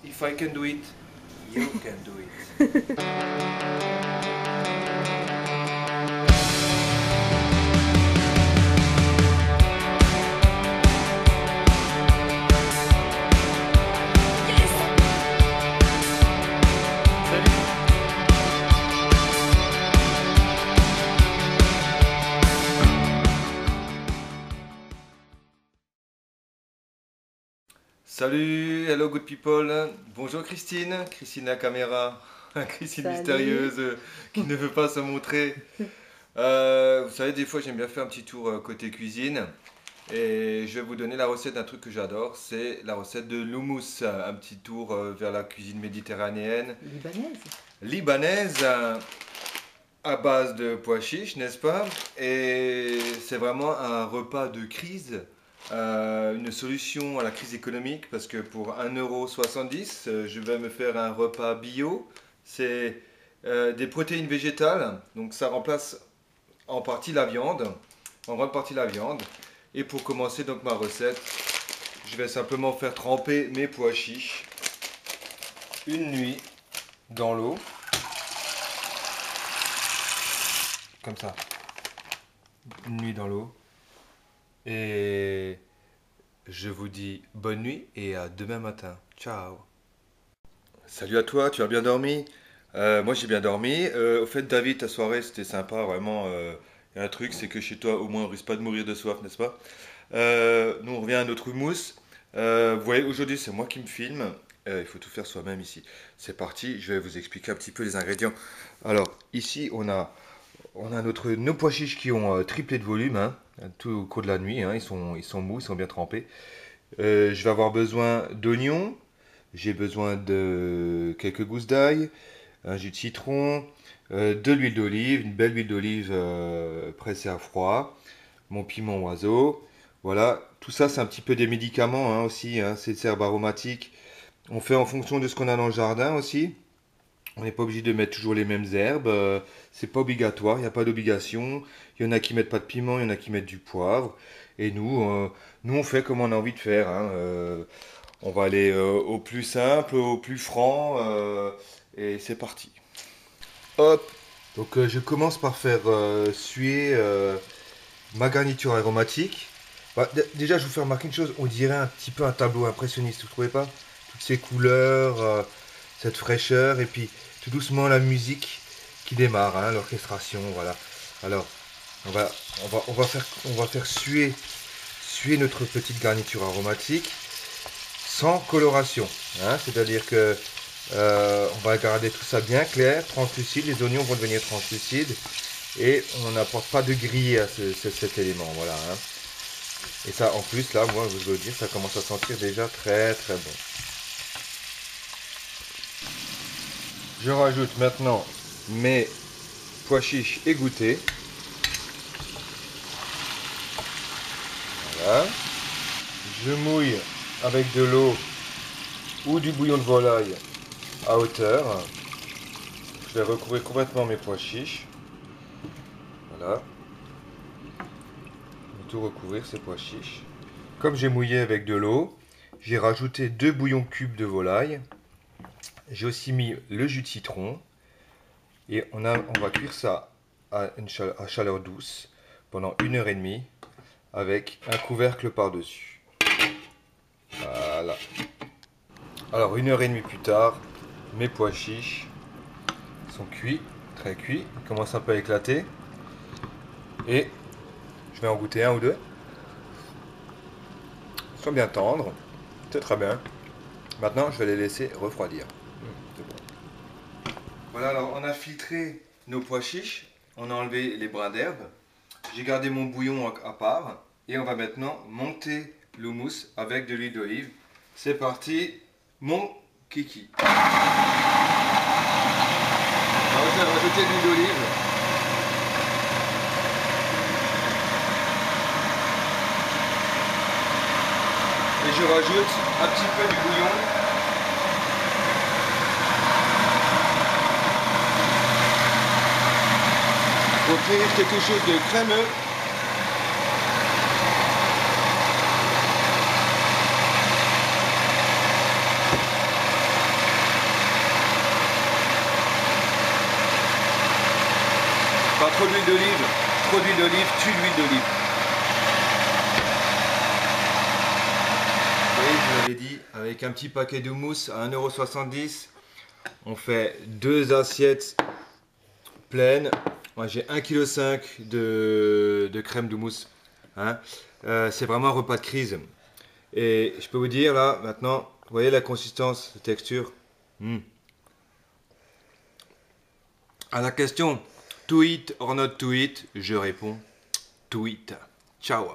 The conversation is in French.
If I can do it, you can do it. Salut, hello good people. Bonjour Christine, Christine la caméra, Christine Salut. mystérieuse qui ne veut pas se montrer. Vous savez, des fois j'aime bien faire un petit tour côté cuisine et je vais vous donner la recette d'un truc que j'adore, c'est la recette de l'houmous, un petit tour vers la cuisine méditerranéenne, Libanaise. libanaise, à base de pois chiches, n'est-ce pas? Et c'est vraiment un repas de crise, une solution à la crise économique, parce que pour 1,70 €, je vais me faire un repas bio. C'est des protéines végétales, donc ça remplace en partie la viande, en grande partie la viande. Et pour commencer donc ma recette, je vais simplement faire tremper mes pois chiches une nuit dans l'eau. Comme ça, une nuit dans l'eau. Et je vous dis bonne nuit et à demain matin. Ciao. Salut à toi, tu as bien dormi? Moi j'ai bien dormi. Au fait, David, ta soirée c'était sympa, vraiment. Y a un truc, c'est que chez toi au moins on risque pas de mourir de soif, n'est-ce pas? Nous on revient à notre houmous. Vous voyez, aujourd'hui c'est moi qui me filme. Il faut tout faire soi-même ici. C'est parti, je vais vous expliquer un petit peu les ingrédients. Alors, ici on a nos pois chiches qui ont triplé de volume, hein, tout au cours de la nuit, hein, ils sont mous, ils sont bien trempés. Je vais avoir besoin d'oignons, j'ai besoin de quelques gousses d'ail, un jus de citron, de l'huile d'olive, une belle huile d'olive pressée à froid, mon piment oiseau. Voilà, tout ça c'est un petit peu des médicaments hein, aussi, hein, c'est des herbes aromatiques. On fait en fonction de ce qu'on a dans le jardin aussi. On n'est pas obligé de mettre toujours les mêmes herbes, c'est pas obligatoire, il n'y a pas d'obligation. Il y en a qui mettent pas de piment, il y en a qui mettent du poivre. Et nous on fait comme on a envie de faire, hein. On va aller au plus simple, au plus franc, et c'est parti. Hop! Donc je commence par faire suer ma garniture aromatique. Bah, déjà je vous fais remarquer une chose, on dirait un petit peu un tableau impressionniste, vous trouvez pas? Toutes ces couleurs, cette fraîcheur, et puis tout doucement la musique qui démarre, hein, l'orchestration, voilà. Alors, on va faire suer notre petite garniture aromatique sans coloration, hein, c'est-à-dire que on va garder tout ça bien clair, translucide, les oignons vont devenir translucides et on n'apporte pas de grillé à cet élément, voilà. Hein. Et ça, en plus, là, moi, je veux dire, ça commence à sentir déjà très très bon. Je rajoute maintenant mes pois chiches égouttés. Voilà. Je mouille avec de l'eau ou du bouillon de volaille à hauteur. Je vais recouvrir complètement mes pois chiches. Voilà. Je vais tout recouvrir ces pois chiches. Comme j'ai mouillé avec de l'eau, j'ai rajouté 2 bouillons cubes de volaille. J'ai aussi mis le jus de citron. Et on va cuire ça à chaleur douce pendant 1 h 30 avec un couvercle par-dessus. Voilà. Alors 1 h 30 plus tard, mes pois chiches sont cuits, très cuits. Ils commencent un peu à éclater. Et je vais en goûter un ou deux. Ils sont bien tendres. C'est très bien. Maintenant, je vais les laisser refroidir. C'est bon. Voilà, alors on a filtré nos pois chiches. On a enlevé les brins d'herbe. J'ai gardé mon bouillon à part. Et on va maintenant monter l'houmous avec de l'huile d'olive. C'est parti, mon kiki. On va rajouter de l'huile d'olive. Et je rajoute un petit peu du bouillon. Pour créer quelque chose de crémeux. trop d'huile d'olive. Trop d'huile d'olive, tue l'huile d'olive. Vous voyez, je vous l'avais dit, avec un petit paquet de mousse à 1,70 €, on fait 2 assiettes pleines. Moi j'ai 1,5 kg de crème de mousse. Hein. C'est vraiment un repas de crise. Et je peux vous dire là, maintenant, vous voyez la consistance, la texture. À la question to eat or not to eat, je réponds to eat. Ciao.